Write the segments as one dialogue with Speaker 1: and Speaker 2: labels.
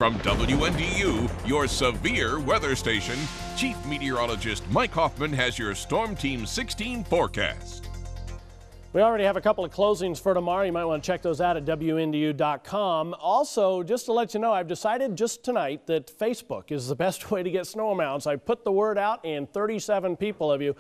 Speaker 1: From WNDU, your severe weather station, Chief Meteorologist Mike Hoffman has your Storm Team 16 forecast.
Speaker 2: We already have a couple of closings for tomorrow. You might want to check those out at WNDU.com. Also, just to let you know, I've decided just tonight that Facebook is the best way to get snow amounts. I put the word out, and 37 people of you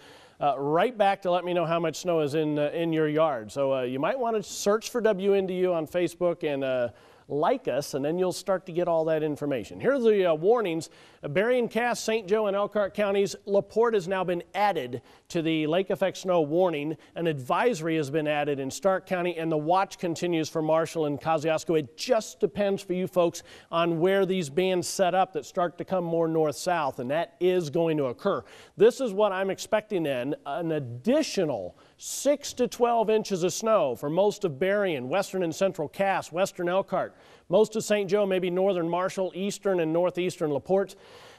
Speaker 2: right back to let me know how much snow is in your yard. So you might want to search for WNDU on Facebook and like us, and then you'll start to get all that information. Here are the warnings. Berrien, Cass, St. Joe, and Elkhart counties. LaPorte has now been added to the lake effect snow warning. An advisory has been added in Stark County, and the watch continues for Marshall and Kosciuszko. It just depends for you folks on where these bands set up that start to come more north-south, and that is going to occur. This is what I'm expecting then, an additional 6 to 12 inches of snow for most of Berrien, western and central Cass, western Elkhart, most of St. Joe, maybe northern Marshall, eastern and northeastern LaPorte.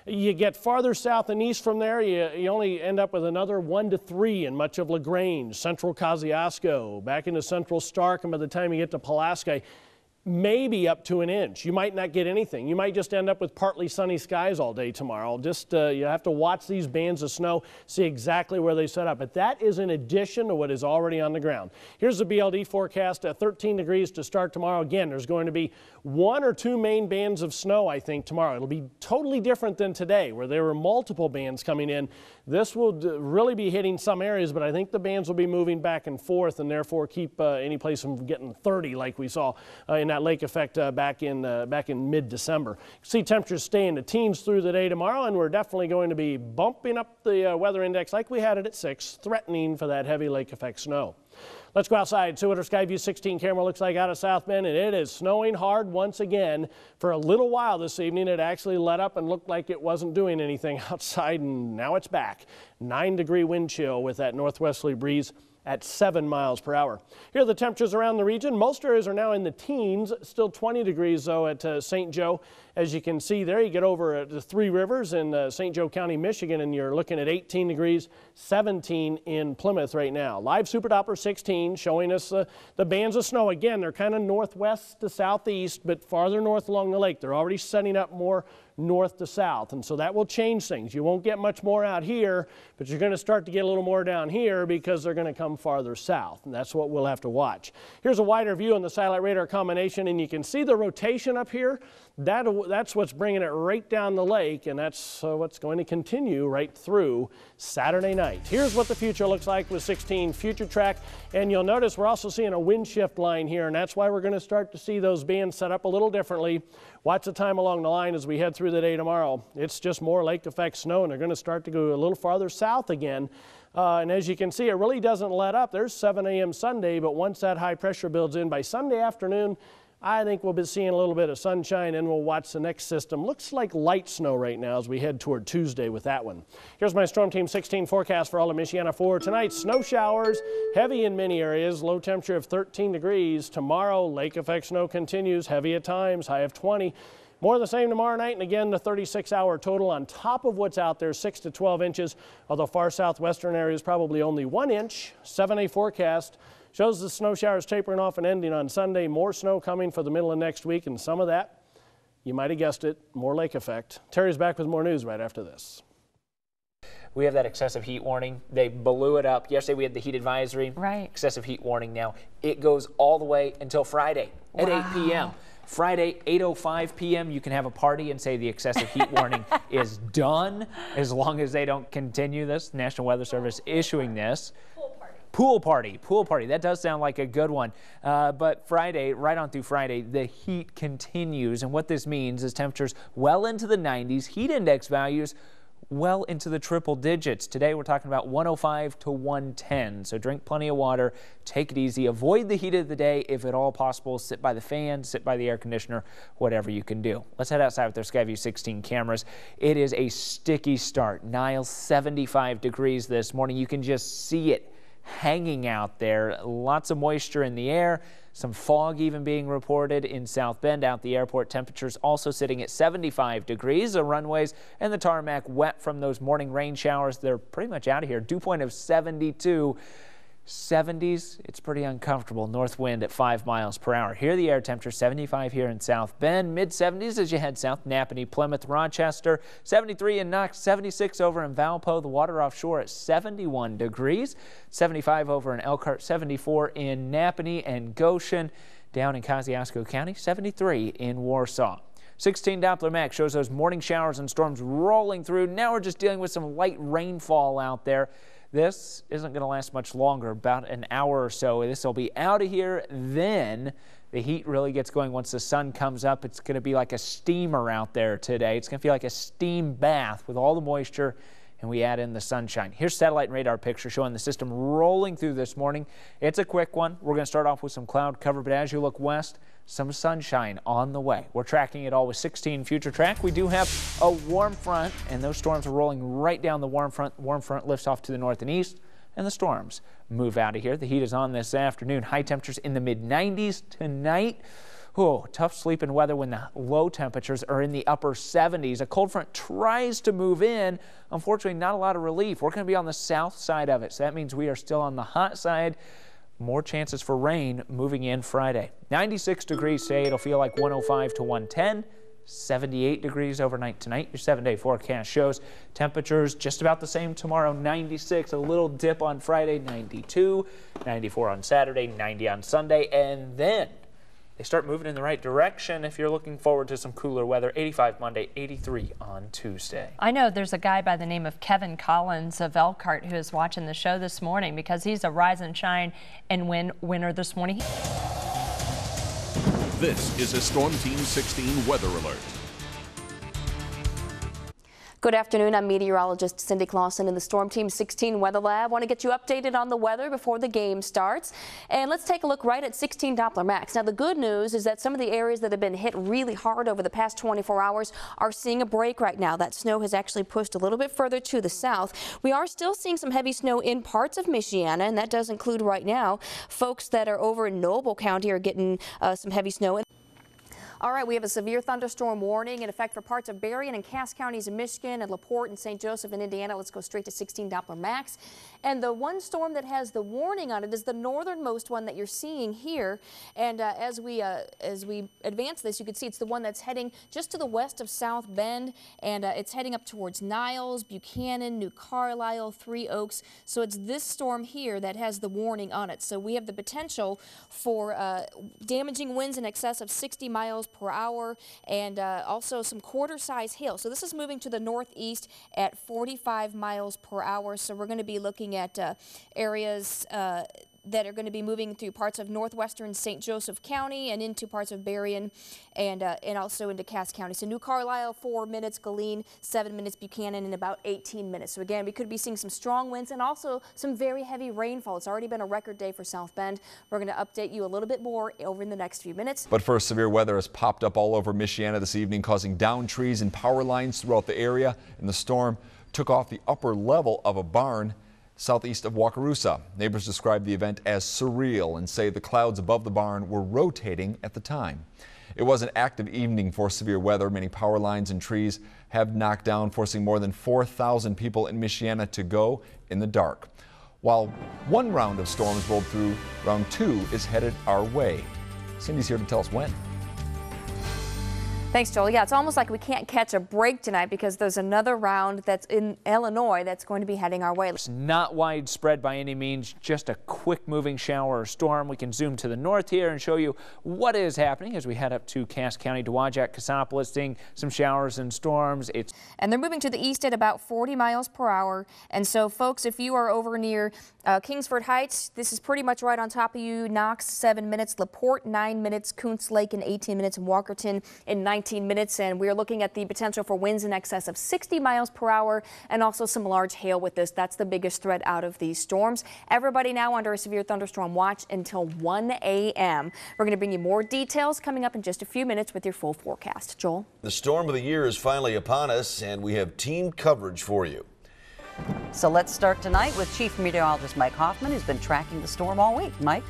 Speaker 2: You get farther south and east from there, you only end up with another 1 to 3 in much of LaGrange, central Kosciuszko, back into central Stark, and by the time you get to Pulaski, maybe up to an inch. You might not get anything. You might just end up with partly sunny skies all day tomorrow. Just you have to watch these bands of snow, see exactly where they set up. But that is in addition to what is already on the ground. Here's the BLD forecast at 13 degrees to start tomorrow. Again, there's going to be 1 or 2 main bands of snow, I think, tomorrow. It'll be totally different than today, where there were multiple bands coming in. This will really be hitting some areas, but I think the bands will be moving back and forth, and therefore keep any place from getting 30 like we saw in that lake effect back in mid-December. See temperatures stay in the teens through the day tomorrow, and we're definitely going to be bumping up the weather index like we had it at 6, threatening for that heavy lake effect snow. Let's go outside, see what our Skyview 16 camera looks like out of South Bend, and it is snowing hard once again. For a little while this evening, it actually let up and looked like it wasn't doing anything outside, and now it's back. 9-degree wind chill with that northwesterly breeze at 7 miles per hour. Here are the temperatures around the region. Most areas are now in the teens, still 20 degrees though at St. Joe. As you can see there, you get over the Three Rivers in St. Joe County, Michigan, and you're looking at 18 degrees, 17 in Plymouth right now. Live Super Doppler 16 showing us the bands of snow. Again, they're kind of northwest to southeast, but farther north along the lake. They're already setting up more north to south, and so that will change things. You won't get much more out here, but you're going to start to get a little more down here because they're going to come farther south, and that's what we'll have to watch. Here's a wider view on the satellite radar combination, and you can see the rotation up here. That's what's bringing it right down the lake, and that's what's going to continue right through Saturday night. Here's what the future looks like with 16 Future Track, and you'll notice we're also seeing a wind shift line here, and that's why we're going to start to see those bands set up a little differently. Watch the time along the line as we head through the day tomorrow. It's just more lake effect snow, and they're going to start to go a little farther south again. And as you can see, it really doesn't let up. There's 7 a.m. Sunday, but once that high pressure builds in by Sunday afternoon, I think we'll be seeing a little bit of sunshine, and we'll watch the next system. Looks like light snow right now as we head toward Tuesday with that one. Here's my Storm Team 16 forecast for all of Michiana for tonight. Snow showers, heavy in many areas, low temperature of 13 degrees. Tomorrow, lake effect snow continues, heavy at times, high of 20. More of the same tomorrow night, and again, the 36-hour total on top of what's out there, 6 to 12 inches, although far southwestern areas probably only 1 inch. 7-day forecast shows the snow showers tapering off and ending on Sunday. More snow coming for the middle of next week, and some of that, you might have guessed it, more lake effect. Terry's back with more news right after this.
Speaker 3: We have that excessive heat warning. They blew it up. Yesterday we had the heat advisory.
Speaker 4: Right.
Speaker 3: Excessive heat warning now. It goes all the way until Friday at 8 p.m. Friday, 8:05 p.m., you can have a party and say the excessive heat warning is done, as long as they don't continue this. National Weather Service issuing this. Pool party. That does sound like a good one. But Friday, right on through Friday, the heat continues. And what this means is temperatures well into the 90s, heat index values well into the triple digits. Today we're talking about 105 to 110. So drink plenty of water, take it easy, avoid the heat of the day if at all possible. Sit by the fan, sit by the air conditioner, whatever you can do. Let's head outside with their Skyview 16 cameras. It is a sticky start. Niles 75 degrees this morning. You can just see it hanging out there. Lots of moisture in the air. Some fog even being reported in South Bend. Out the airport, temperatures also sitting at 75 degrees. The runways and the tarmac wet from those morning rain showers. They're pretty much out of here. Dew point of 72. 70s, it's pretty uncomfortable. North wind at 5 miles per hour. Here the air temperature 75 here in South Bend. Mid 70s as you head south. Napanee, Plymouth, Rochester. 73 in Knox. 76 over in Valpo. The water offshore at 71 degrees. 75 over in Elkhart. 74 in Napanee and Goshen. Down in Kosciuszko County. 73 in Warsaw. 16 Doppler max shows those morning showers and storms rolling through. Now we're just dealing with some light rainfall out there. This isn't going to last much longer, about an hour or so. This will be out of here. Then the heat really gets going once the sun comes up. It's going to be like a steamer out there today. It's going to feel like a steam bath with all the moisture, and we add in the sunshine. Here's satellite and radar picture showing the system rolling through this morning. It's a quick one. We're going to start off with some cloud cover, but as you look west, some sunshine on the way. We're tracking it all with 16 Future Track. We do have a warm front, and those storms are rolling right down the warm front. Warm front lifts off to the north and east, and the storms move out of here. The heat is on this afternoon. High temperatures in the mid-90s tonight. Oh, tough sleeping weather when the low temperatures are in the upper 70s. A cold front tries to move in. Unfortunately, not a lot of relief. We're going to be on the south side of it, so that means we are still on the hot side. More chances for rain moving in Friday. 96 degrees today. It'll feel like 105 to 110. 78 degrees overnight tonight. Your 7-day forecast shows temperatures just about the same tomorrow. 96, a little dip on Friday. 92, 94 on Saturday, 90 on Sunday, and then they start moving in the right direction if you're looking forward to some cooler weather. 85 Monday, 83 on Tuesday.
Speaker 4: I know there's a guy by the name of Kevin Collins of Elkhart who is watching the show this morning because he's a rise and shine and win winner this morning.
Speaker 1: This is a Storm Team 16 weather alert.
Speaker 5: Good afternoon. I'm meteorologist Cindy Clausen in the Storm Team 16 Weather Lab. Want to get you updated on the weather before the game starts. And let's take a look right at 16 Doppler max. Now, the good news is that some of the areas that have been hit really hard over the past 24 hours are seeing a break right now. That snow has actually pushed a little bit further to the south. We are still seeing some heavy snow in parts of Michiana, and that does include right now folks that are over in Noble County are getting some heavy snow. All right, we have a severe thunderstorm warning in effect for parts of Berrien and Cass counties in Michigan and LaPorte and St. Joseph in Indiana. Let's go straight to 16 Doppler max. And the one storm that has the warning on it is the northernmost one that you're seeing here. And as we advance this, you can see it's the one that's heading just to the west of South Bend, and it's heading up towards Niles, Buchanan, New Carlisle, Three Oaks. So it's this storm here that has the warning on it. So we have the potential for damaging winds in excess of 60 miles per hour and also some quarter-size hail. So this is moving to the northeast at 45 miles per hour. So we're going to be looking at areas that are going to be moving through parts of northwestern St. Joseph County and into parts of Berrien and also into Cass County. So New Carlisle, 4 minutes, Galeen, 7 minutes, Buchanan in about 18 minutes. So again, we could be seeing some strong winds and also some very heavy rainfall. It's already been a record day for South Bend. We're going to update you a little bit more over in the next few minutes.
Speaker 6: But first, severe weather has popped up all over Michiana this evening, causing downed trees and power lines throughout the area. And the storm took off the upper level of a barn southeast of Wakarusa. Neighbors describe the event as surreal and say the clouds above the barn were rotating at the time. It was an active evening for severe weather. Many power lines and trees have knocked down, forcing more than 4,000 people in Michiana to go in the dark. While one round of storms rolled through, round two is headed our way. Cindy's here to tell us when.
Speaker 5: Thanks, Joel. Yeah, it's almost like we can't catch a break tonight because there's another round that's in Illinois that's going to be heading our way.
Speaker 3: It's not widespread by any means, just a quick moving shower or storm. We can zoom to the north here and show you what is happening as we head up to Cass County, Dowagiac, Cassopolis, seeing some showers and storms.
Speaker 5: And they're moving to the east at about 40 miles per hour. And so, folks, if you are over near Kingsford Heights, this is pretty much right on top of you. Knox, 7 minutes, LaPorte, 9 minutes, Kuntz Lake in 18 minutes, and Walkerton in 19 minutes, and we're looking at the potential for winds in excess of 60 miles per hour and also some large hail with this. That's the biggest threat out of these storms. Everybody now under a severe thunderstorm watch until 1 a.m. We're going to bring you more details coming up in just a few minutes with your full forecast. Joel?
Speaker 7: The storm of the year is finally upon us, and we have team coverage for you.
Speaker 8: So let's start tonight with Chief Meteorologist Mike Hoffman, who's been tracking the storm all week. Mike?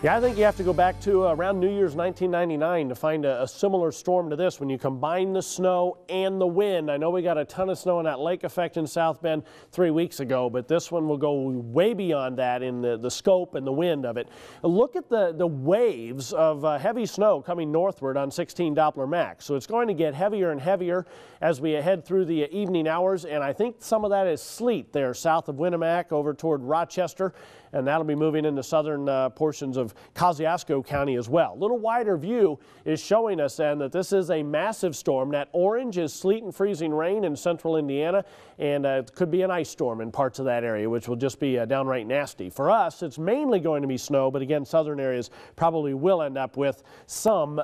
Speaker 2: Yeah, I think you have to go back to around New Year's 1999 to find a similar storm to this when you combine the snow and the wind. I know we got a ton of snow in that lake effect in South Bend 3 weeks ago, but this one will go way beyond that in the scope and the wind of it. Look at the waves of heavy snow coming northward on 16 Doppler max. So it's going to get heavier and heavier as we head through the evening hours, and I think some of that is sleet there south of Winamac over toward Rochester, and that'll be moving into southern portions of Kosciuszko County as well. A little wider view is showing us then that this is a massive storm. That orange is sleet and freezing rain in central Indiana, and it could be an ice storm in parts of that area, which will just be downright nasty. For us, it's mainly going to be snow, but again, southern areas probably will end up with some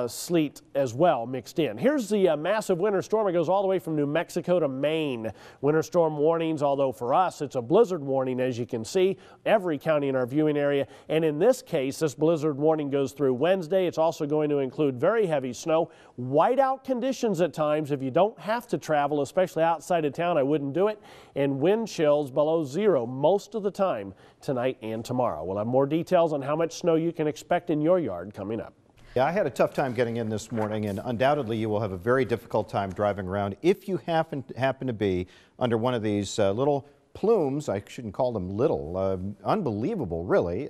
Speaker 2: sleet as well mixed in. Here's the massive winter storm. It goes all the way from New Mexico to Maine. Winter storm warnings, although for us it's a blizzard warning, as you can see. Every county in our viewing area, and in this case, this blizzard warning goes through Wednesday. It's also going to include very heavy snow, whiteout conditions at times. If you don't have to travel, especially outside of town, I wouldn't do it, and wind chills below zero most of the time tonight and tomorrow. We'll have more details on how much snow you can expect in your yard coming up.
Speaker 9: Yeah, I had a tough time getting in this morning, and undoubtedly you will have a very difficult time driving around if you happen to be under one of these little plumes. I shouldn't call them little, unbelievable really,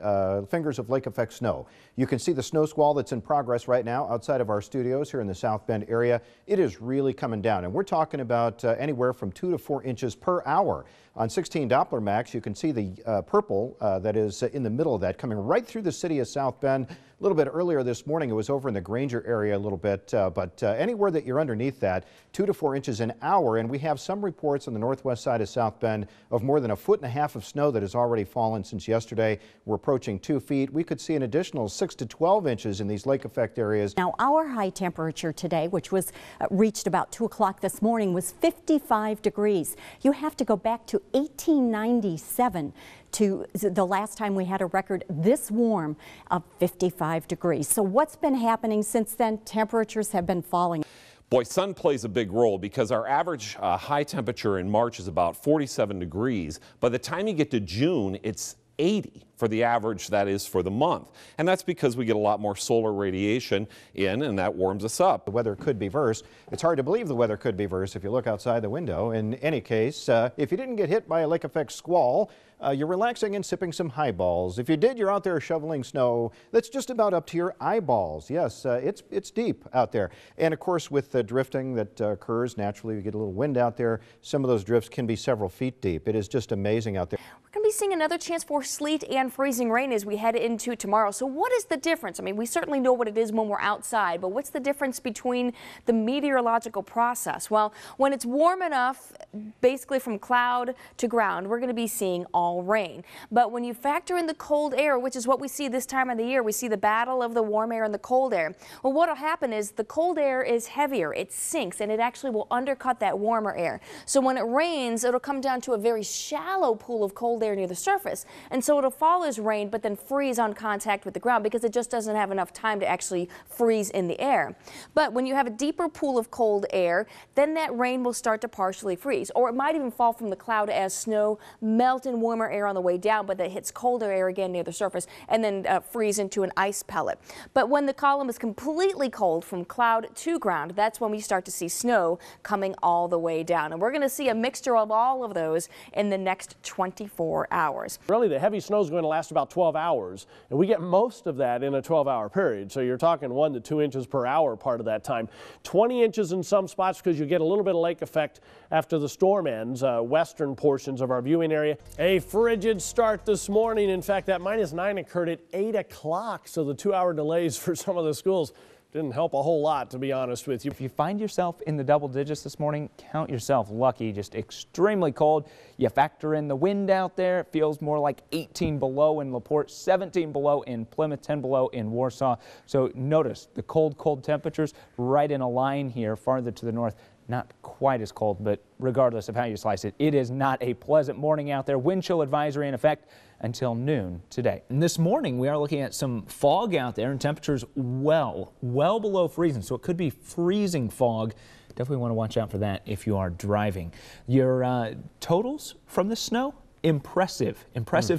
Speaker 9: fingers of lake effect snow. You can see the snow squall that's in progress right now outside of our studios here in the South Bend area. It is really coming down, and we're talking about anywhere from 2 to 4 inches per hour. On 16 Doppler max, you can see the purple that is in the middle of that coming right through the city of South Bend. A little bit earlier this morning, it was over in the Granger area a little bit, but anywhere that you're underneath that, 2 to 4 inches an hour. And we have some reports on the northwest side of South Bend of more than 1.5 feet of snow that has already fallen since yesterday. We're approaching 2 feet. We could see an additional 6 to 12 inches in these lake effect areas.
Speaker 10: Now, our high temperature today, which was reached about 2 o'clock this morning, was 55 degrees. You have to go back to 1897 to the last time we had a record this warm of 55 degrees. So what's been happening since then? Temperatures have been falling.
Speaker 11: Boy, sun plays a big role because our average high temperature in March is about 47 degrees. By the time you get to June, it's 80 for the average, that is, for the month. And that's because we get a lot more solar radiation in, and that warms us up.
Speaker 9: The weather could be worse. It's hard to believe the weather could be worse if you look outside the window. In any case, if you didn't get hit by a lake effect squall, you're relaxing and sipping some highballs. If you did, you're out there shoveling snow that's just about up to your eyeballs. Yes, it's deep out there. And of course, with the drifting that occurs naturally, you get a little wind out there. Some of those drifts can be several feet deep. It is just amazing out there.
Speaker 5: We're going to be seeing another chance for sleet and freezing rain as we head into tomorrow. So what is the difference? I mean, we certainly know what it is when we're outside, but what's the difference between the meteorological process? Well, when it's warm enough, basically from cloud to ground, we're going to be seeing all rain. But when you factor in the cold air, which is what we see this time of the year, we see the battle of the warm air and the cold air. Well, what will happen is the cold air is heavier, it sinks, and it actually will undercut that warmer air. So when it rains, it'll come down to a very shallow pool of cold air near the surface, and so it'll fall as rain but then freeze on contact with the ground because it just doesn't have enough time to actually freeze in the air. But when you have a deeper pool of cold air, then that rain will start to partially freeze, or it might even fall from the cloud as snow, melt in warmer air on the way down, but that hits colder air again near the surface and then freeze into an ice pellet. But when the column is completely cold from cloud to ground, that's when we start to see snow coming all the way down, and we're going to see a mixture of all of those in the next 24 hours.
Speaker 2: Really, the heavy snow is going to last about 12 hours, and we get most of that in a 12-hour period. So you're talking 1 to 2 inches per hour part of that time. 20 inches in some spots because you get a little bit of lake effect after the storm ends, western portions of our viewing area. A frigid start this morning. In fact, that -9 occurred at 8 o'clock, so the 2-hour delays for some of the schools didn't help a whole lot, to be honest with you.
Speaker 3: If you find yourself in the double digits this morning, count yourself lucky. Just extremely cold. You factor in the wind out there, it feels more like 18 below in LaPorte, 17 below in Plymouth, 10 below in Warsaw. So notice the cold temperatures right in a line here farther to the north. Not quite as cold, but regardless of how you slice it, it is not a pleasant morning out there. Wind chill advisory in effect until noon today. And this morning we are looking at some fog out there and temperatures well below freezing, so it could be freezing fog. Definitely want to watch out for that if you are driving. Your totals from the snow impressive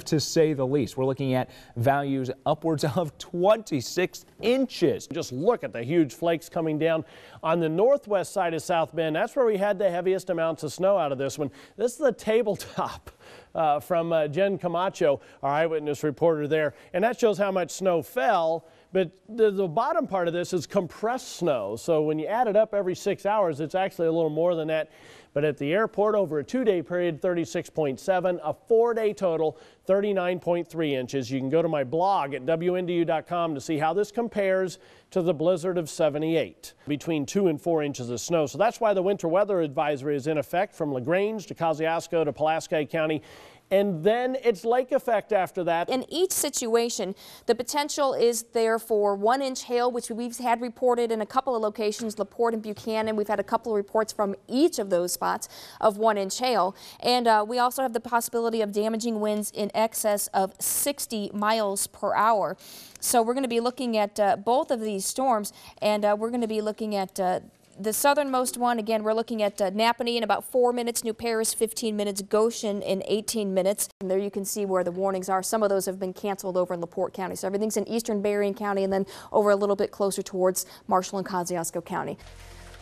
Speaker 3: to say the least. We're looking at values upwards of 26 inches.
Speaker 2: Just look at the huge flakes coming down on the northwest side of South Bend. That's where we had the heaviest amounts of snow out of this one. This is the tabletop from Jen Camacho, our eyewitness reporter there, and that shows how much snow fell. But the bottom part of this is compressed snow. So when you add it up every 6 hours, it's actually a little more than that. But at the airport, over a 2-day period, 36.7, a 4-day total, 39.3 inches. You can go to my blog at WNDU.com to see how this compares to the blizzard of 78, between 2 and 4 inches of snow. So that's why the winter weather advisory is in effect from LaGrange to Kosciuszko to Pulaski County. And then it's lake effect after that.
Speaker 5: In each situation, the potential is there for 1-inch hail, which we've had reported in a couple of locations, LaPorte and Buchanan. We've had a couple of reports from each of those spots of 1-inch hail. And we also have the possibility of damaging winds in excess of 60 miles per hour. So we're going to be looking at both of these storms, and we're going to be looking at the southernmost one. Again, we're looking at Napanee in about 4 minutes, New Paris 15 minutes, Goshen in 18 minutes. And there you can see where the warnings are. Some of those have been canceled over in LaPorte County. So everything's in eastern Berrien County and then over a little bit closer towards Marshall and Kosciuszko County.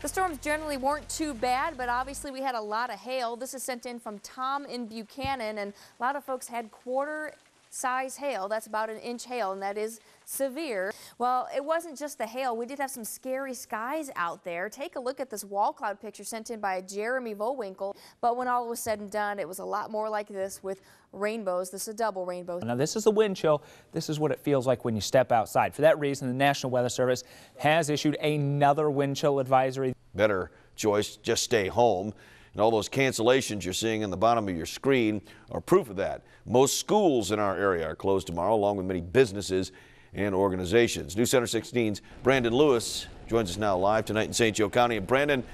Speaker 5: The storms generally weren't too bad, but obviously we had a lot of hail. This is sent in from Tom in Buchanan, and a lot of folks had quarter-size hail. That's about 1-inch hail, and that is severe. Well, it wasn't just the hail. We did have some scary skies out there. Take a look at this wall cloud picture sent in by Jeremy Vowinkle. But when all was said and done, it was a lot more like this with rainbows. This is a double rainbow.
Speaker 3: Now, this is the wind chill. This is what it feels like when you step outside. For that reason, the National Weather Service has issued another wind chill advisory.
Speaker 7: Better choice, just stay home. And all those cancellations you're seeing on the bottom of your screen are proof of that. Most schools in our area are closed tomorrow, along with many businesses and organizations. News Center 16's Brandon Lewis joins us now live tonight in St. Joe County. And Brandon,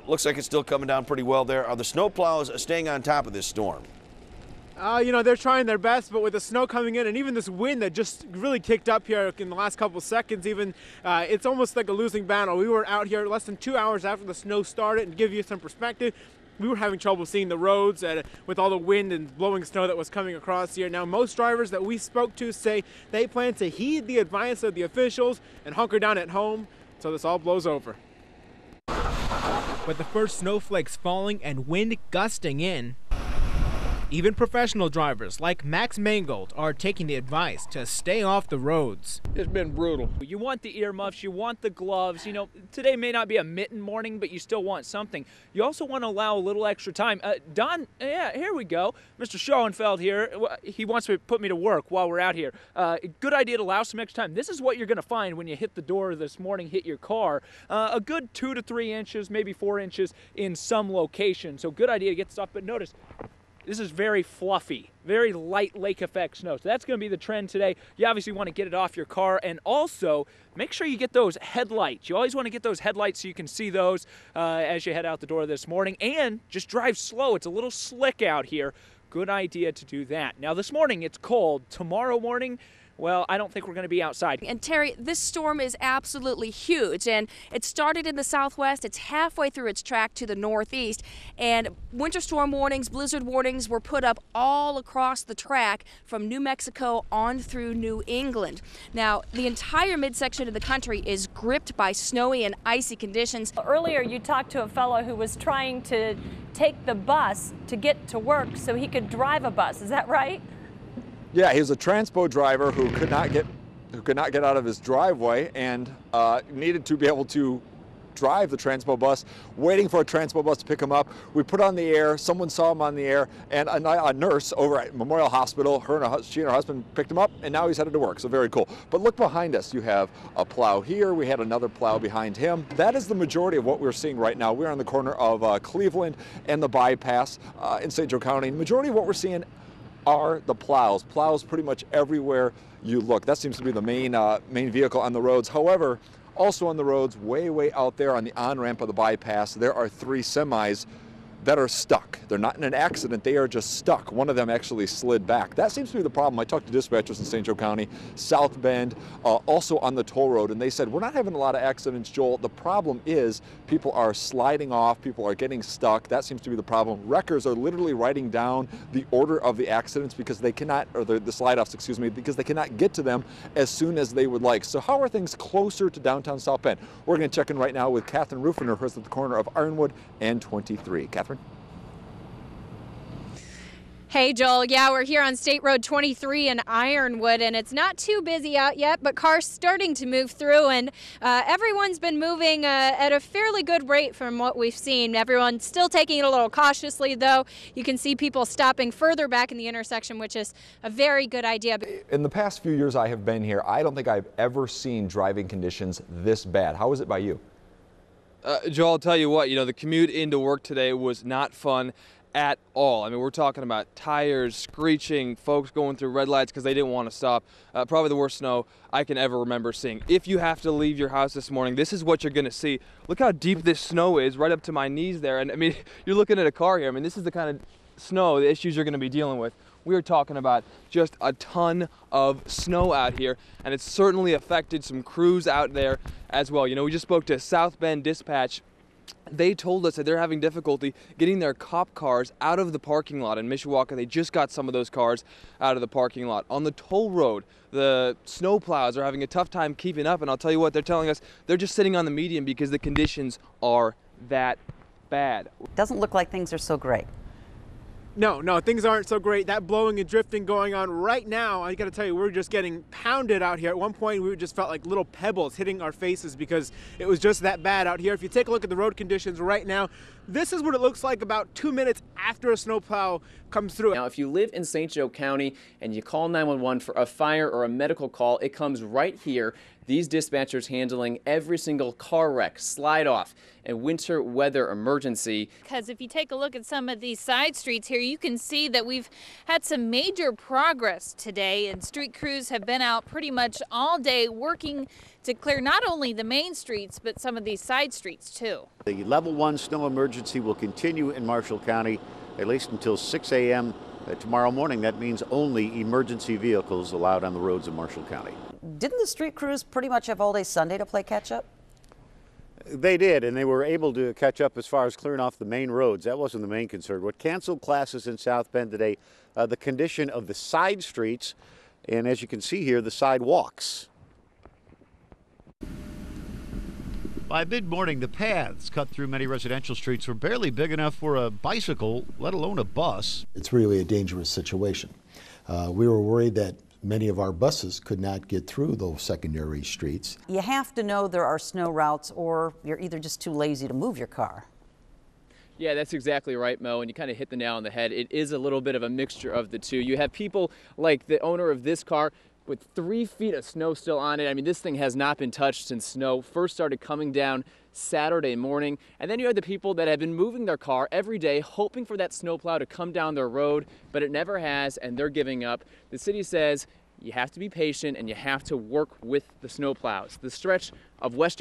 Speaker 7: looks like it's still coming down pretty well there. Are the snowplows staying on top of this storm?
Speaker 12: You know, they're trying their best, but with the snow coming in and even this wind that just really kicked up here in the last couple seconds even, it's almost like a losing battle. We were out here less than 2 hours after the snow started, and to give you some perspective, we were having trouble seeing the roads with all the wind and blowing snow that was coming across here. Now, most drivers that we spoke to say they plan to heed the advice of the officials and hunker down at home until this all blows over. With the first snowflakes falling and wind gusting in, even professional drivers like Max Mangold are taking the advice to stay off the roads.
Speaker 13: It's been brutal.
Speaker 14: You want the earmuffs, you want the gloves. You know, today may not be a mitten morning, but you still want something. You also want to allow a little extra time. Don, yeah, here we go. Mr. Schoenfeld here, he wants to put me to work while we're out here. Good idea to allow some extra time. This is what you're going to find when you hit the door this morning, hit your car. A good 2 to 3 inches, maybe 4 inches in some locations. So good idea to get stuff, but notice, this is very fluffy, very light lake effect snow. So that's going to be the trend today. You obviously want to get it off your car, and also make sure you get those headlights. You always want to get those headlights so you can see those as you head out the door this morning, and just drive slow. It's a little slick out here. Good idea to do that. Now this morning it's cold. Tomorrow morning, well, I don't think we're going to be outside.
Speaker 5: And Terry, this storm is absolutely huge, and it started in the southwest. It's halfway through its track to the northeast, and winter storm warnings, blizzard warnings were put up all across the track from New Mexico on through New England. Now, the entire midsection of the country is gripped by snowy and icy conditions.
Speaker 4: Earlier, you talked to a fellow who was trying to take the bus to get to work so he could drive a bus. Is that right?
Speaker 6: Yeah, he was a transpo driver who could not get out of his driveway and needed to be able to drive the transpo bus, waiting for a transpo bus to pick him up. We put on the air, someone saw him on the air, and a nurse over at Memorial Hospital, she and her husband picked him up, and now he's headed to work, so very cool. But look behind us, you have a plow here, we had another plow behind him. That is the majority of what we're seeing right now. We're on the corner of Cleveland and the bypass in St. Joe County. The majority of what we're seeing are the plows. Plows pretty much everywhere you look. That seems to be the main vehicle on the roads. However, also on the roads, way out there on the on-ramp of the bypass, there are 3 semis that are stuck. They're not in an accident, they are just stuck. One of them actually slid back. That seems to be the problem. I talked to dispatchers in St. Joe County, South Bend, also on the toll road, and they said, we're not having a lot of accidents, Joel. The problem is people are sliding off, people are getting stuck. That seems to be the problem. Wreckers are literally writing down the order of the accidents because they cannot, or the slide-offs, excuse me, because they cannot get to them as soon as they would like. So how are things closer to downtown South Bend? We're going to check in right now with Catherine Rufiner, who's at the corner of Ironwood and 23. Catherine?
Speaker 13: Hey, Joel. Yeah, we're here on State Road 23 in Ironwood, and it's not too busy out yet, but cars starting to move through, and everyone's been moving at a fairly good rate from what we've seen. Everyone's still taking it a little cautiously, though. You can see people stopping further back in the intersection, which is a very good idea.
Speaker 6: In the past few years I have been here, I don't think I've ever seen driving conditions this bad. How is it by you?
Speaker 15: Joel, I'll tell you what, the commute into work today was not fun at all. I mean, we're talking about tires screeching, folks going through red lights because they didn't want to stop. Probably the worst snow I can ever remember seeing. If you have to leave your house this morning, this is what you're going to see. Look how deep this snow is, right up to my knees there. And I mean, you're looking at a car here. I mean, this is the kind of snow, the issues you're going to be dealing with. We are talking about just a ton of snow out here, and it's certainly affected some crews out there as well. We just spoke to South Bend Dispatch. They told us that they're having difficulty getting their cop cars out of the parking lot in Mishawaka. They just got some of those cars out of the parking lot. On the toll road, the snow plows are having a tough time keeping up, and I'll tell you what, they're telling us they're just sitting on the median because the conditions are that bad.
Speaker 8: Doesn't look like things are so great.
Speaker 12: No, things aren't so great. That blowing and drifting going on right now, I gotta tell you, we're just getting pounded out here. At one point, we just felt like little pebbles hitting our faces because it was just that bad out here. If you take a look at the road conditions right now, this is what it looks like about 2 minutes after a snowplow comes through.
Speaker 16: Now, if you live in St. Joe County and you call 911 for a fire or a medical call, it comes right here. These dispatchers handling every single car wreck, slide off, and winter weather emergency.
Speaker 17: Because if you take a look at some of these side streets here, you can see that we've had some major progress today, and street crews have been out pretty much all day working to clear not only the main streets, but some of these side streets too.
Speaker 18: The level 1 snow emergency will continue in Marshall County at least until 6 a.m. Tomorrow morning. That means only emergency vehicles allowed on the roads of Marshall County.
Speaker 8: Didn't the street crews pretty much have all day Sunday to play catch up?
Speaker 18: They did, and they were able to catch up as far as clearing off the main roads. That wasn't the main concern. What canceled classes in South Bend today, the condition of the side streets, and as you can see here, the sidewalks. By mid-morning, the paths cut through many residential streets were barely big enough for a bicycle, let alone a bus.
Speaker 19: It's really a dangerous situation. We were worried that many of our buses could not get through those secondary streets.
Speaker 8: You have to know there are snow routes, or you're either just too lazy to move your car.
Speaker 16: Yeah, that's exactly right, Mo, and you kind of hit the nail on the head. It is a little bit of a mixture of the two. You have people like the owner of this car with 3 feet of snow still on it. I mean, this thing has not been touched since snow first started coming down Saturday morning. And then you have the people that have been moving their car every day, hoping for that snowplow to come down their road, but it never has, and they're giving up. The city says you have to be patient and you have to work with the snowplows. The stretch of West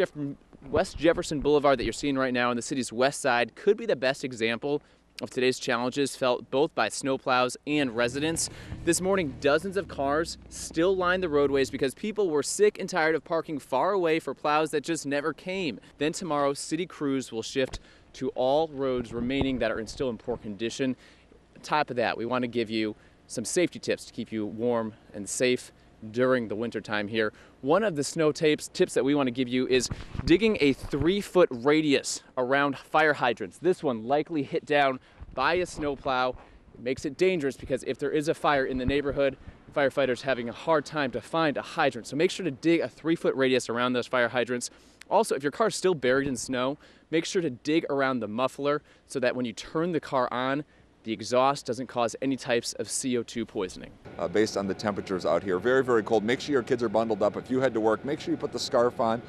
Speaker 16: Jefferson Boulevard that you're seeing right now on the city's west side could be the best example of today's challenges felt both by snowplows and residents. This morning, dozens of cars still lined the roadways because people were sick and tired of parking far away for plows that just never came. Then tomorrow, city crews will shift to all roads remaining that are still in poor condition. On top of that, we want to give you some safety tips to keep you warm and safe during the winter time here. One of the snow tips that we want to give you is digging a 3-foot radius around fire hydrants. This one likely hit down by a snowplow. It makes it dangerous because if there is a fire in the neighborhood, firefighters having a hard time to find a hydrant. So make sure to dig a 3-foot radius around those fire hydrants. Also, if your car is still buried in snow, make sure to dig around the muffler so that when you turn the car on, the exhaust doesn't cause any types of CO2 poisoning.
Speaker 6: Based on the temperatures out here, very, very cold. Make sure your kids are bundled up. If you head to work, make sure you put the scarf on.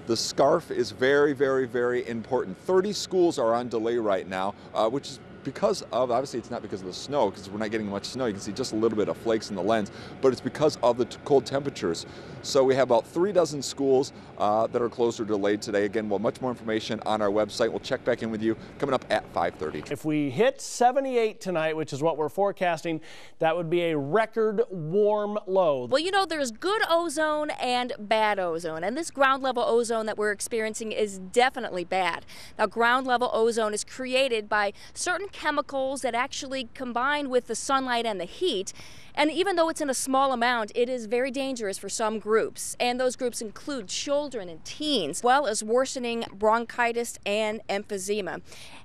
Speaker 6: The scarf is very, very, very important. 30 schools are on delay right now, which is because of, obviously it's not because of the snow, because we're not getting much snow. You can see just a little bit of flakes in the lens, but it's because of the cold temperatures. So we have about 3 dozen schools that are closed or delayed today. Again, we'll have much more information on our website. We'll check back in with you coming up at 5:30.
Speaker 2: If we hit 78 tonight, which is what we're forecasting, that would be a record warm low.
Speaker 20: Well, you know, there's good ozone and bad ozone, and this ground level ozone that we're experiencing is definitely bad. Now, ground level ozone is created by certain chemicals that actually combine with the sunlight and the heat. And even though it's in a small amount, it is very dangerous for some groups. And those groups include children and teens, as well as worsening bronchitis and emphysema.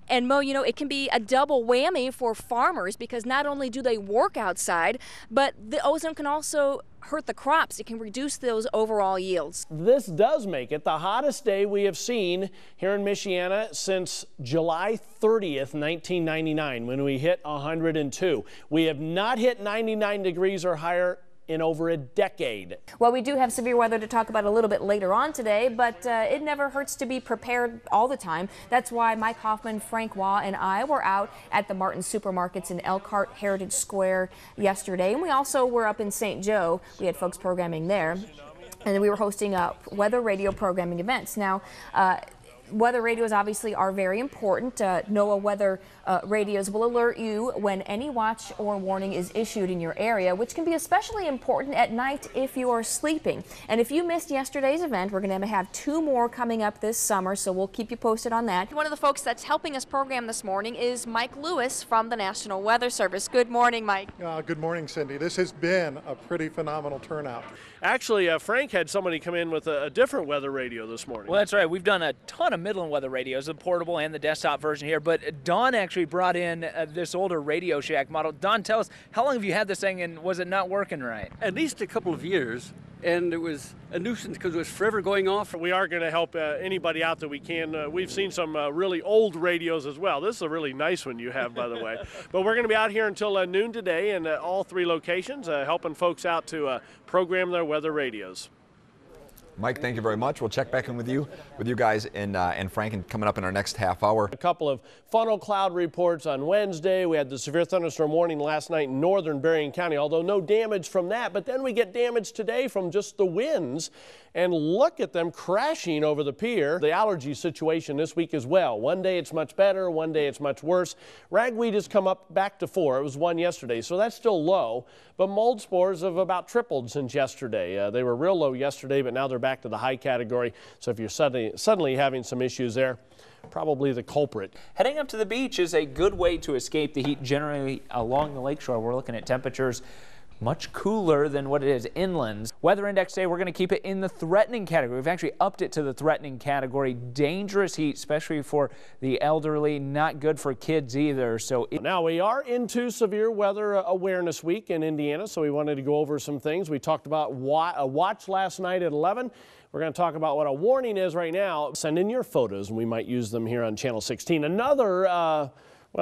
Speaker 20: And Mo, you know, it can be a double whammy for farmers because not only do they work outside, but the ozone can also hurt the crops. It can reduce those overall yields.
Speaker 2: This does make it the hottest day we have seen here in Michiana since July 30th, 1999, when we hit 102. We have not hit 99 degrees or higher in over a decade.
Speaker 20: Well, we do have severe weather to talk about a little bit later on today, but it never hurts to be prepared all the time. That's why Mike Hoffman, Frank Waugh, and I were out at the Martin Supermarkets in Elkhart Heritage Square yesterday, and we also were up in St. Joe. We had folks programming there, and we were hosting weather radio programming events. Now, weather radios obviously are very important. NOAA weather radios will alert you when any watch or warning is issued in your area, which can be especially important at night if you are sleeping. And if you missed yesterday's event, we're going to have 2 more coming up this summer, so we'll keep you posted on that. One of the folks that's helping us program this morning is Mike Lewis from the National Weather Service. Good morning, Mike.
Speaker 21: Good morning, Cindy. This has been a pretty phenomenal turnout.
Speaker 2: Actually, Frank had somebody come in with a different weather radio this morning.
Speaker 14: Well, that's right. We've done a ton of Midland weather radios, the portable and the desktop version here, but Don actually brought in this older Radio Shack model. Don, tell us, how long have you had this thing and was it not working right?
Speaker 22: At least a couple of years, and it was a nuisance because it was forever going off.
Speaker 2: We are going to help anybody out that we can. We've seen some really old radios as well. This is a really nice one you have, by the way. But we're going to be out here until noon today in all 3 locations, helping folks out to program their weather radios.
Speaker 6: Mike, thank you very much. We'll check back in with you guys and Frank and coming up in our next half hour.
Speaker 2: A couple of funnel cloud reports on Wednesday. We had the severe thunderstorm warning last night in northern Berrien County, although no damage from that. But then we get damage today from just the winds. And look at them crashing over the pier. The allergy situation this week as well. One day it's much better, one day it's much worse. Ragweed has come up back to 4. It was 1 yesterday, so that's still low. But mold spores have about tripled since yesterday. They were real low yesterday, but now they're back to the high category. So if you're suddenly having some issues there, probably the culprit.
Speaker 3: Heading up to the beach is a good way to escape the heat. Generally along the lakeshore, we're looking at temperatures much cooler than what it is inland. Weather index today, we're going to keep it in the threatening category. We've actually upped it to the threatening category. Dangerous heat, especially for the elderly, not good for kids either. So
Speaker 2: now we are into severe weather awareness week in Indiana, so we wanted to go over some things. We talked about a watch last night at 11. We're going to talk about what a warning is right now. Send in your photos and we might use them here on Channel 16. Another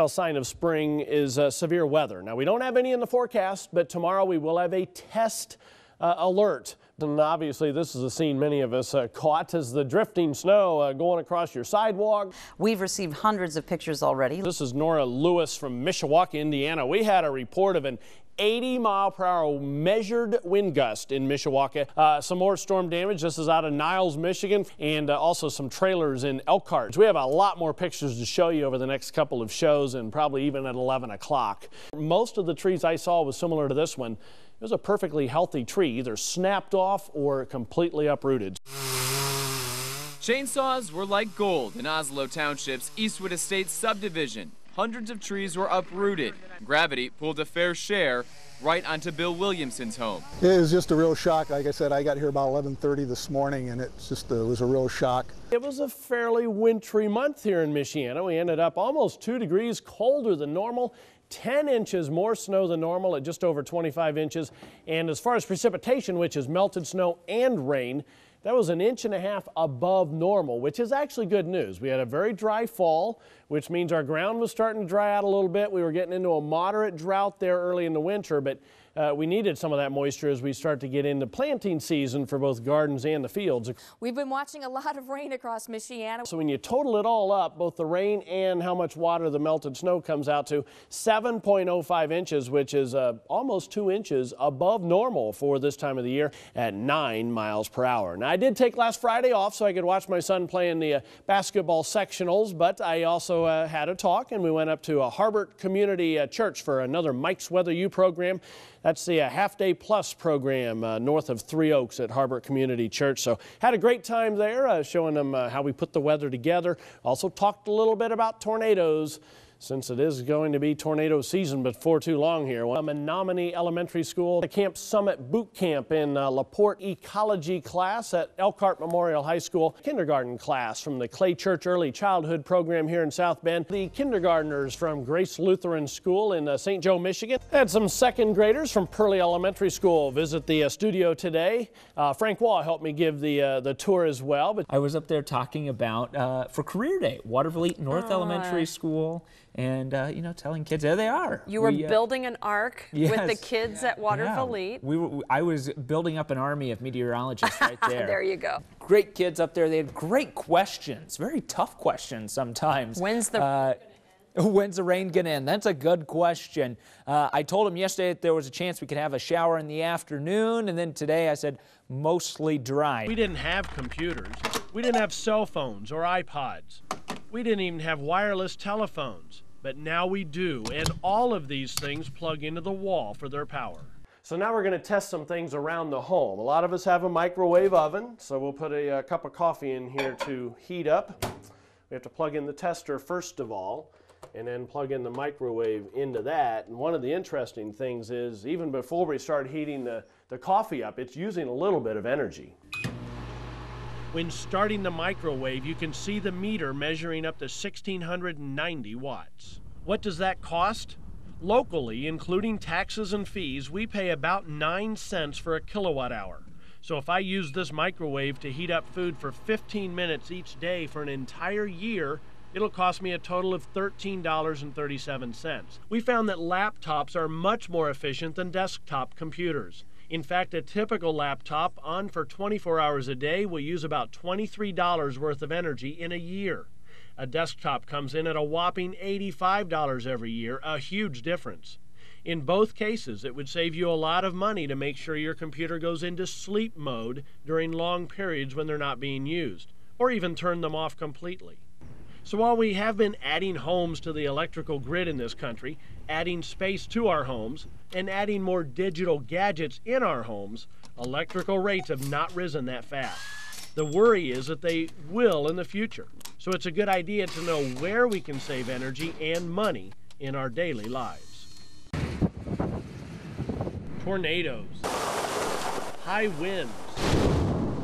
Speaker 2: sign of spring is severe weather. Now, we don't have any in the forecast, but tomorrow we will have a test alert. And obviously, this is a scene many of us caught as the drifting snow going across your sidewalk.
Speaker 8: We've received hundreds of pictures already.
Speaker 2: This is Nora Lewis from Mishawaka, Indiana. We had a report of an 80-mile-per-hour measured wind gust in Mishawaka. Some more storm damage. This is out of Niles, Michigan, and also some trailers in Elkhart. We have a lot more pictures to show you over the next couple of shows and probably even at 11 o'clock. Most of the trees I saw was similar to this one. It was a perfectly healthy tree, either snapped off or completely uprooted.
Speaker 23: Chainsaws were like gold in Oslo Township's Eastwood Estates subdivision. Hundreds of trees were uprooted. Gravity pulled a fair share right onto Bill Williamson's home.
Speaker 24: It was just a real shock. Like I said, I got here about 11:30 this morning, and it was a real shock.
Speaker 2: It was a fairly wintry month here in Michiana. We ended up almost 2 degrees colder than normal. 10 inches more snow than normal at just over 25 inches. And as far as precipitation, which is melted snow and rain, that was 1.5 inches above normal, which is actually good news. We had a very dry fall, which means our ground was starting to dry out a little bit. We were getting into a moderate drought there early in the winter, but we needed some of that moisture as we start to get into planting season for both gardens and the fields.
Speaker 20: We've been watching a lot of rain across Michiana.
Speaker 2: So when you total it all up, both the rain and how much water the melted snow comes out to, 7.05 inches, which is almost 2 inches above normal for this time of the year at 9 miles per hour. Now, I did take last Friday off so I could watch my son play in the basketball sectionals, but I also had a talk, and we went up to Harbert Community Church for another Mike's Weather U program. That's the Half Day Plus program north of Three Oaks at Harbert Community Church. So had a great time there showing them how we put the weather together. Also talked a little bit about tornadoes, since it is going to be tornado season before too long here. Menominee Elementary School, the Camp Summit Boot Camp in LaPorte Ecology class at Elkhart Memorial High School. Kindergarten class from the Clay Church Early Childhood program here in South Bend. The kindergartners from Grace Lutheran School in St. Joe, Michigan. Had some second graders from Pearly Elementary School visit the studio today. Frank Waugh helped me give the tour as well. But
Speaker 3: I was up there talking about for Career Day, Waterville Eaton North Elementary School. And, you know, telling kids, there they are.
Speaker 4: You were building an ark with the kids at Waterville Elite.
Speaker 3: I was building up an army of meteorologists right there.
Speaker 4: There you go.
Speaker 3: Great kids up there. They had great questions, very tough questions sometimes.
Speaker 4: When's the
Speaker 3: rain going to end? That's a good question. I told them yesterday that there was a chance we could have a shower in the afternoon, and then today I said mostly dry.
Speaker 2: We didn't have computers. We didn't have cell phones or iPods. We didn't even have wireless telephones, but now we do, and all of these things plug into the wall for their power. So now we're going to test some things around the home. A lot of us have a microwave oven, so we'll put a cup of coffee in here to heat up. We have to plug in the tester first of all, and then plug in the microwave into that. And one of the interesting things is, even before we start heating the coffee up, it's using a little bit of energy. When starting the microwave, you can see the meter measuring up to 1,690 watts. What does that cost? Locally, including taxes and fees, we pay about 9 cents for a kilowatt hour. So if I use this microwave to heat up food for 15 minutes each day for an entire year, it'll cost me a total of $13.37. We found that laptops are much more efficient than desktop computers. In fact, a typical laptop on for 24 hours a day will use about $23 worth of energy in a year. A desktop comes in at a whopping $85 every year, a huge difference. In both cases, it would save you a lot of money to make sure your computer goes into sleep mode during long periods when they're not being used, or even turn them off completely. So while we have been adding homes to the electrical grid in this country, adding space to our homes, and adding more digital gadgets in our homes, electrical rates have not risen that fast. The worry is that they will in the future. So it's a good idea to know where we can save energy and money in our daily lives. Tornadoes, high winds,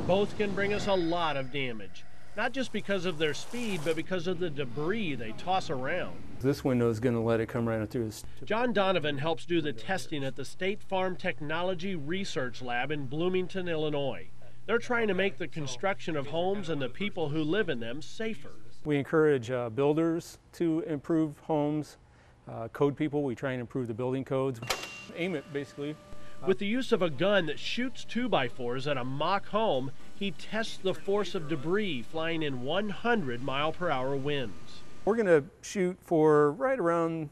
Speaker 2: both can bring us a lot of damage. Not just because of their speed, but because of the debris they toss around.
Speaker 1: This window is going to let it come right through.
Speaker 2: John Donovan helps do the testing at the State Farm Technology Research Lab in Bloomington, Illinois. They're trying to make the construction of homes and the people who live in them safer.
Speaker 1: We encourage builders to improve homes, code people, we try and improve the building codes. Aim it, basically.
Speaker 2: With the use of a gun that shoots 2x4s at a mock home, he tests the force of debris flying in 100-mile-per-hour winds.
Speaker 1: We're going to shoot for right around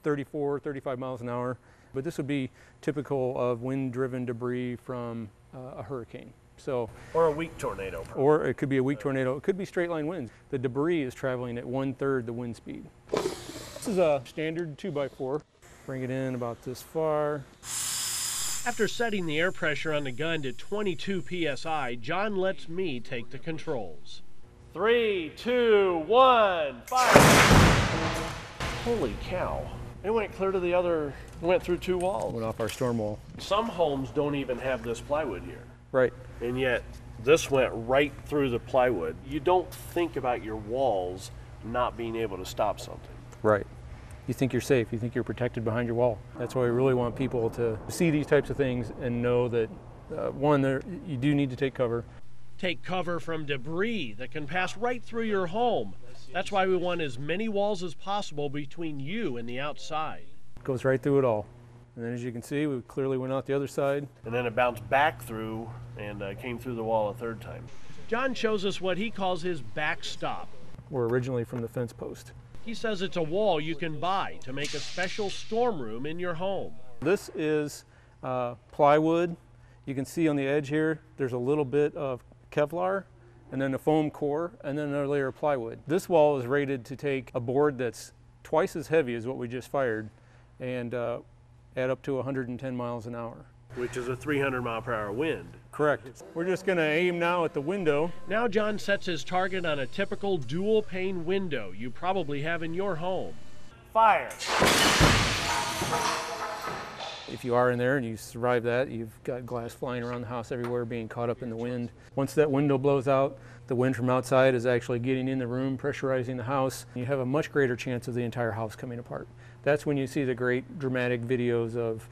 Speaker 1: 34, 35 miles an hour, but this would be typical of wind-driven debris from a hurricane.
Speaker 2: Or a weak tornado.
Speaker 1: Or it could be a weak tornado. It could be straight line winds. The debris is traveling at 1/3 the wind speed. This is a standard 2x4. Bring it in about this far.
Speaker 2: After setting the air pressure on the gun to 22 psi, John lets me take the controls. 3, 2, 1, fire! Holy cow. It went clear to the other, went through 2 walls.
Speaker 1: Went off our storm wall.
Speaker 2: Some homes don't even have this plywood here.
Speaker 1: Right.
Speaker 2: And yet, this went right through the plywood. You don't think about your walls not being able to stop something.
Speaker 1: Right. You think you're safe, you think you're protected behind your wall. That's why we really want people to see these types of things and know that, one, you do need to take cover.
Speaker 2: Take cover from debris that can pass right through your home. That's why we want as many walls as possible between you and the outside.
Speaker 1: It goes right through it all. And then as you can see, we clearly went out the other side.
Speaker 2: And then it bounced back through and came through the wall a third time. John shows us what he calls his backstop.
Speaker 1: We're originally from the fence post.
Speaker 2: He says it's a wall you can buy to make a special storm room in your home.
Speaker 1: This is plywood. You can see on the edge here, there's a little bit of Kevlar, and then a foam core, and then another layer of plywood. This wall is rated to take a board that's twice as heavy as what we just fired and add up to 110 miles an hour.
Speaker 2: Which is a 300-mile-per-hour wind.
Speaker 1: Correct. We're just going to aim now at the window.
Speaker 2: Now John sets his target on a typical dual-pane window you probably have in your home. Fire!
Speaker 1: If you are in there and you survive that, you've got glass flying around the house everywhere, being caught up in the wind. Once that window blows out, the wind from outside is actually getting in the room, pressurizing the house. You have a much greater chance of the entire house coming apart. That's when you see the great dramatic videos of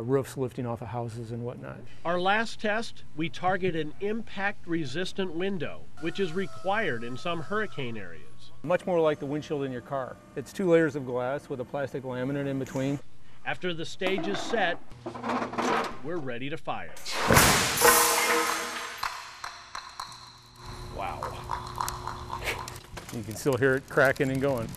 Speaker 1: roofs lifting off of houses and whatnot.
Speaker 2: Our last test, we target an impact-resistant window, which is required in some hurricane areas.
Speaker 1: Much more like the windshield in your car. It's 2 layers of glass with a plastic laminate in between.
Speaker 2: After the stage is set, we're ready to fire. Wow.
Speaker 1: You can still hear it cracking and going.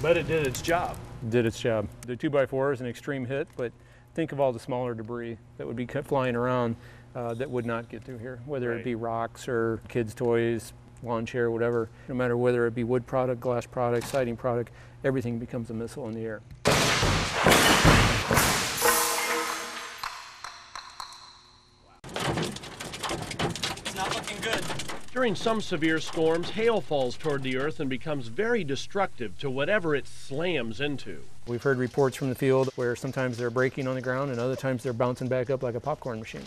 Speaker 2: But it did its job.
Speaker 1: Did its job. The 2x4 is an extreme hit, but think of all the smaller debris that would be flying around that would not get through here, whether it be rocks or kids' toys, lawn chair, whatever. No matter whether it be wood product, glass product, siding product, everything becomes a missile in the air.
Speaker 2: It's not looking good. During some severe storms, hail falls toward the earth and becomes very destructive to whatever it slams into.
Speaker 1: We've heard reports from the field where sometimes they're breaking on the ground and other times they're bouncing back up like a popcorn machine.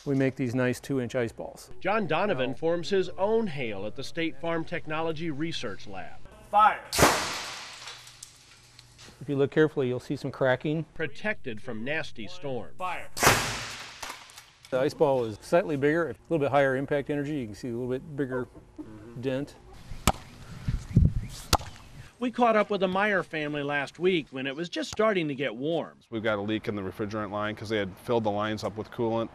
Speaker 1: We make these nice 2-inch ice balls.
Speaker 2: John Donovan forms his own hail at the State Farm Technology Research Lab. Fire!
Speaker 1: If you look carefully, you'll see some cracking.
Speaker 2: Protected from nasty storms. Fire!
Speaker 1: The ice ball is slightly bigger, a little bit higher impact energy. You can see a little bit bigger dent.
Speaker 2: We caught up with the Meyer family last week when it was just starting to get warm.
Speaker 7: We've got a leak in the refrigerant line because they had filled the lines up with coolant,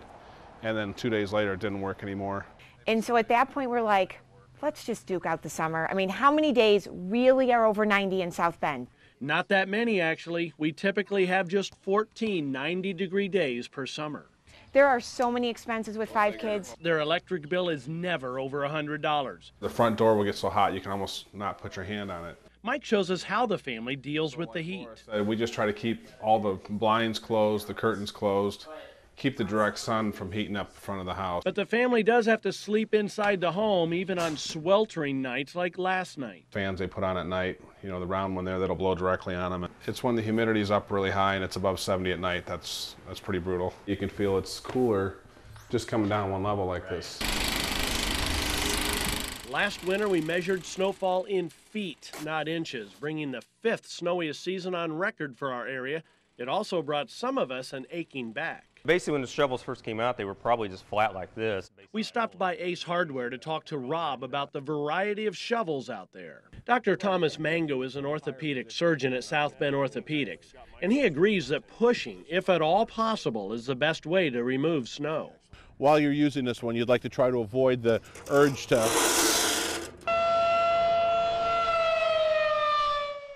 Speaker 7: and then 2 days later it didn't work anymore.
Speaker 9: And so at that point we're like, let's just duke out the summer. I mean, how many days really are over 90 in South Bend?
Speaker 2: Not that many, actually. We typically have just 14 90-degree days per summer.
Speaker 9: There are so many expenses with 5 kids.
Speaker 2: Their electric bill is never over $100.
Speaker 7: The front door will get so hot you can almost not put your hand on it.
Speaker 2: Mike shows us how the family deals with the heat.
Speaker 7: We just try to keep all the blinds closed, the curtains closed, keep the direct sun from heating up the front of the house.
Speaker 2: But the family does have to sleep inside the home even on sweltering nights like last night.
Speaker 7: Fans they put on at night, you know, the round one there that'll blow directly on them. It's when the humidity's up really high and it's above 70 at night. That's pretty brutal. You can feel it's cooler just coming down one level like this.
Speaker 2: Last winter we measured snowfall in feet, not inches, bringing the 5th snowiest season on record for our area. It also brought some of us an aching back.
Speaker 10: Basically, when the shovels first came out, they were probably just flat like this.
Speaker 2: We stopped by Ace Hardware to talk to Rob about the variety of shovels out there. Dr. Thomas Mango is an orthopedic surgeon at South Bend Orthopedics, and he agrees that pushing, if at all possible, is the best way to remove snow.
Speaker 11: While you're using this one, you'd like to try to avoid the urge to...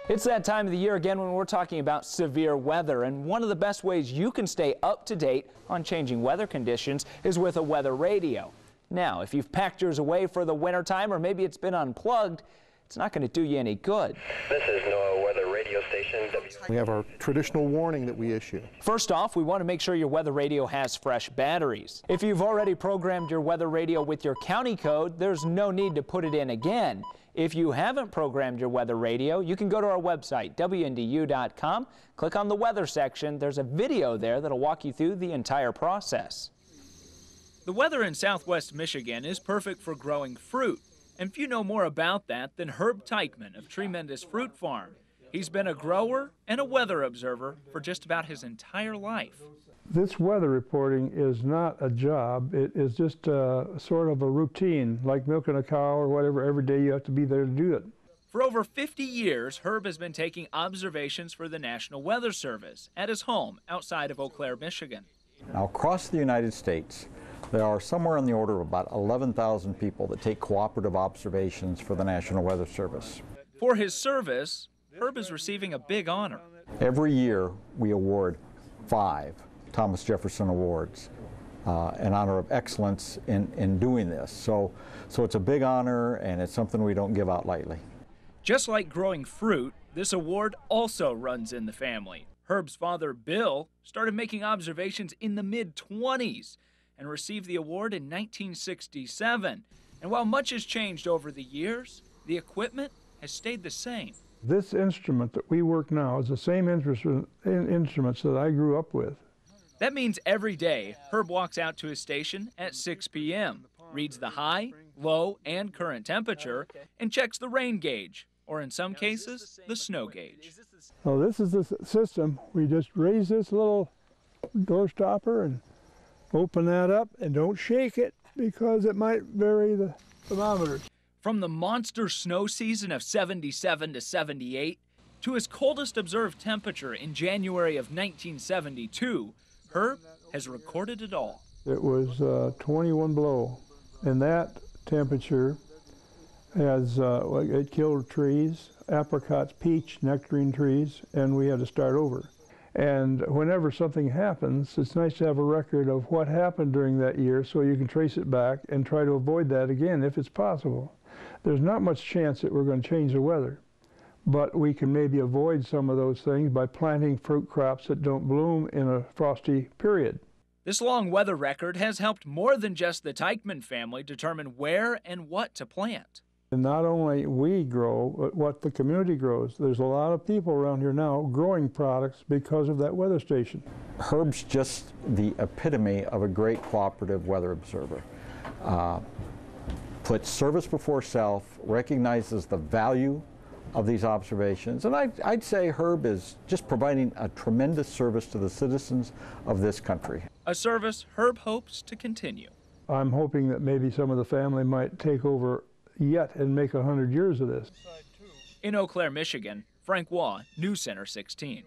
Speaker 3: It's that time of the year again when we're talking about severe weather, and one of the best ways you can stay up to date on changing weather conditions is with a weather radio. Now, if you've packed yours away for the winter time or maybe it's been unplugged, it's not going to do you any good.
Speaker 25: This is NOAA Weather Radio Station.
Speaker 11: We have our traditional warning that we issue.
Speaker 3: First off, we want to make sure your weather radio has fresh batteries. If you've already programmed your weather radio with your county code, there's no need to put it in again. If you haven't programmed your weather radio, you can go to our website, WNDU.com, click on the weather section. There's a video there that'll walk you through the entire process.
Speaker 14: The weather in southwest Michigan is perfect for growing fruit. And few know more about that than Herb Teichman of Tremendous Fruit Farm. He's been a grower and a weather observer for just about his entire life.
Speaker 26: This weather reporting is not a job. It is just sort of a routine, like milking a cow or whatever. Every day you have to be there to do it.
Speaker 14: For over 50 years, Herb has been taking observations for the National Weather Service at his home outside of Eau Claire, Michigan.
Speaker 5: Now, across the United States, there are somewhere on the order of about 11,000 people that take cooperative observations for the National Weather Service.
Speaker 14: For his service, Herb is receiving a big honor.
Speaker 5: Every year, we award 5 Thomas Jefferson Awards in honor of excellence in doing this. So it's a big honor, and it's something we don't give out lightly.
Speaker 14: Just like growing fruit, this award also runs in the family. Herb's father, Bill, started making observations in the mid-20s and received the award in 1967. And while much has changed over the years, the equipment has stayed the same.
Speaker 26: This instrument that we work now is the same instruments that I grew up with.
Speaker 14: That means every day, Herb walks out to his station at 6 p.m., reads the high, low, and current temperature, and checks the rain gauge, or in some cases, the snow gauge.
Speaker 26: So this is the system. We just raise this little door stopper and open that up, and don't shake it because it might vary the thermometer.
Speaker 14: From the monster snow season of 77 to 78 to his coldest observed temperature in January of 1972, Herb has recorded it all.
Speaker 26: It was 21 below, and that temperature has it killed trees, apricots, peach, nectarine trees, and we had to start over. And whenever something happens, it's nice to have a record of what happened during that year so you can trace it back and try to avoid that again if it's possible. There's not much chance that we're going to change the weather, but we can maybe avoid some of those things by planting fruit crops that don't bloom in a frosty period.
Speaker 14: This long weather record has helped more than just the Teichman family determine where and what to plant.
Speaker 26: And not only we grow, but what the community grows. There's a lot of people around here now growing products because of that weather station.
Speaker 5: Herb's just the epitome of a great cooperative weather observer. Puts service before self, recognizes the value of these observations, and I'd say Herb is just providing a tremendous service to the citizens of this country.
Speaker 14: A service Herb hopes to continue.
Speaker 26: I'm hoping that maybe some of the family might take over yet and make 100 years of this.
Speaker 14: In Eau Claire, Michigan, Frank Waugh, News Center 16.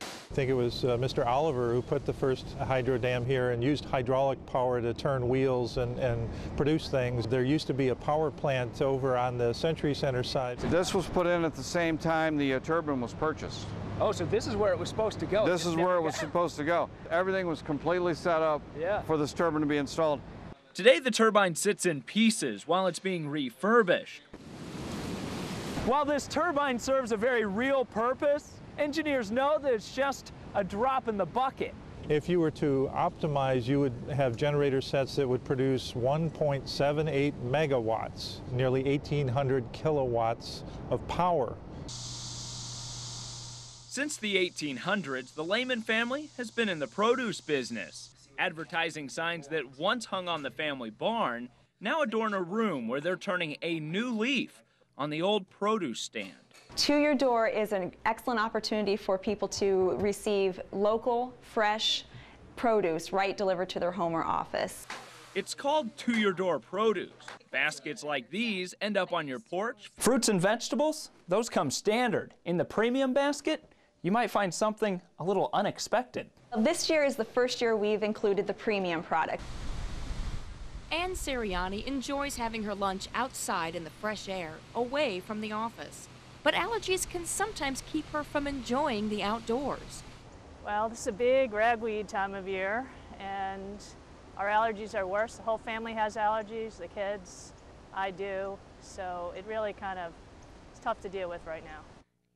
Speaker 12: I think it was Mr. Oliver who put the first hydro dam here and used hydraulic power to turn wheels and produce things. There used to be a power plant over on the Century Center side.
Speaker 13: This was put in at the same time the turbine was purchased.
Speaker 14: Oh, so this is where it was supposed to go?
Speaker 13: This is where it was supposed to go. Everything was completely set up for this turbine to be installed.
Speaker 14: Today the turbine sits in pieces while it's being refurbished. While this turbine serves a very real purpose, engineers know that it's just a drop in the bucket.
Speaker 12: If you were to optimize, you would have generator sets that would produce 1.78 megawatts, nearly 1,800 kilowatts of power.
Speaker 14: Since the 1800s, the Lehman family has been in the produce business. Advertising signs that once hung on the family barn now adorn a room where they're turning a new leaf on the old produce stand.
Speaker 15: To Your Door is an excellent opportunity for people to receive local, fresh produce delivered to their home or office.
Speaker 14: It's called To Your Door produce. Baskets like these end up on your porch. Fruits and vegetables, those come standard. In the premium basket, you might find something a little unexpected.
Speaker 15: This year is the first year we've included the premium product.
Speaker 17: Ann Sirianni enjoys having her lunch outside in the fresh air, away from the office. But allergies can sometimes keep her from enjoying the outdoors.
Speaker 18: Well, this is a big ragweed time of year, and our allergies are worse. The whole family has allergies, the kids, I do, so it really it's tough to deal with right now.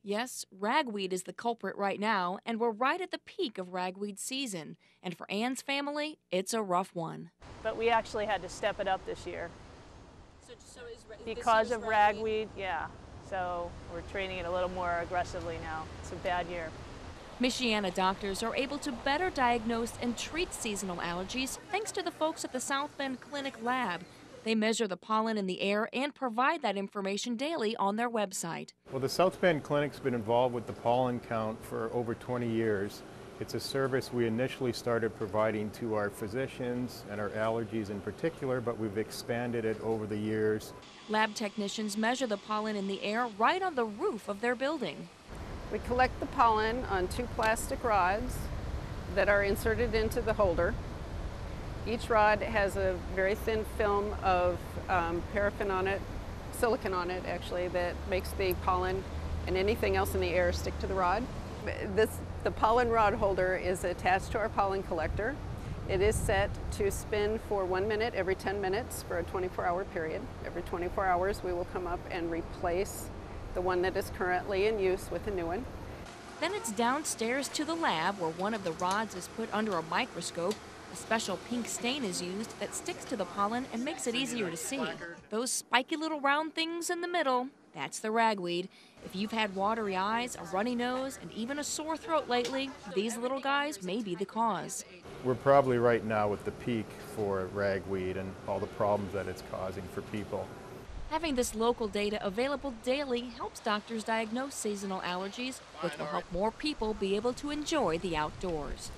Speaker 17: Yes, ragweed is the culprit right now, and we're right at the peak of ragweed season. And for Ann's family, it's a rough one.
Speaker 18: But we actually had to step it up this year. Because of ragweed, yeah. So we're treating it a little more aggressively now. It's a bad year.
Speaker 17: Michiana doctors are able to better diagnose and treat seasonal allergies thanks to the folks at the South Bend Clinic Lab. They measure the pollen in the air and provide that information daily on their website.
Speaker 27: Well, the South Bend Clinic's been involved with the pollen count for over 20 years,
Speaker 6: It's a service we initially started providing to our physicians and our allergies in particular, but we've expanded it over the years.
Speaker 17: Lab technicians measure the pollen in the air right on the roof of their building.
Speaker 8: We collect the pollen on 2 plastic rods that are inserted into the holder. Each rod has a very thin film of paraffin on it, silicon on it actually, that makes the pollen and anything else in the air stick to the rod. The pollen rod holder is attached to our pollen collector. It is set to spin for 1 minute every 10 minutes for a 24-hour period. Every 24 hours we will come up and replace the one that is currently in use with a new one.
Speaker 17: Then it's downstairs to the lab where one of the rods is put under a microscope. A special pink stain is used that sticks to the pollen and makes it easier to see. Those spiky little round things in the middle, that's the ragweed. If you've had watery eyes, a runny nose, and even a sore throat lately, these little guys may be the cause.
Speaker 6: We're probably right now at the peak for ragweed and all the problems that it's causing for people.
Speaker 17: Having this local data available daily helps doctors diagnose seasonal allergies, which will help more people be able to enjoy the outdoors.